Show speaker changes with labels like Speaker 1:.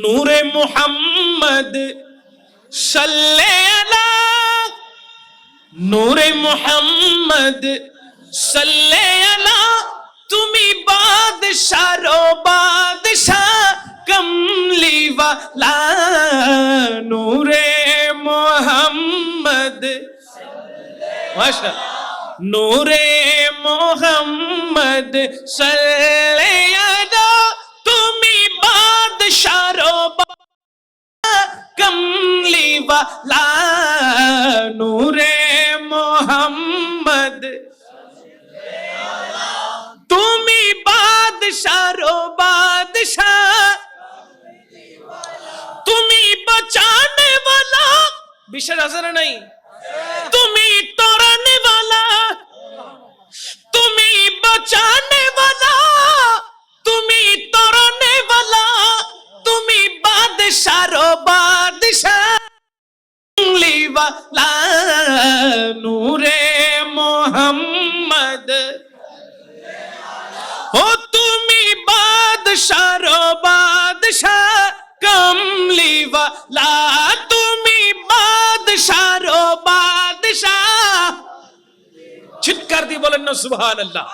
Speaker 1: নূরে মুহাম্মদ সাল্লে আলা, নূরে মুহাম্মদ সাল্লে আলা, তুমি বাদশাহ বাদশাহ কমলি ওয়ালা। নূরে মুহাম্মদ মাশাআল্লাহ, নূরে মুহাম্মদ সাল্লে আলা, তুমি বাদশাহ কমলি ওয়ালা। নূরে মুহাম্মদ তুমি বাদশাহ বাদশাহ, তুমি बचाने वाला, विशेष असर नहीं, তুমি तोड़ने वाला, তুমি बचाने वाला, তুমি तोड़ने वाला, তুমি बादशाह बादशाह वाला। नूरे मोहम्मद हो তুমি बादशाह बादशाह कमली वाला, তুমি बादशाह बादशाह। চিৎকার দিয়ে বলেন না সুবহানাল্লাহ।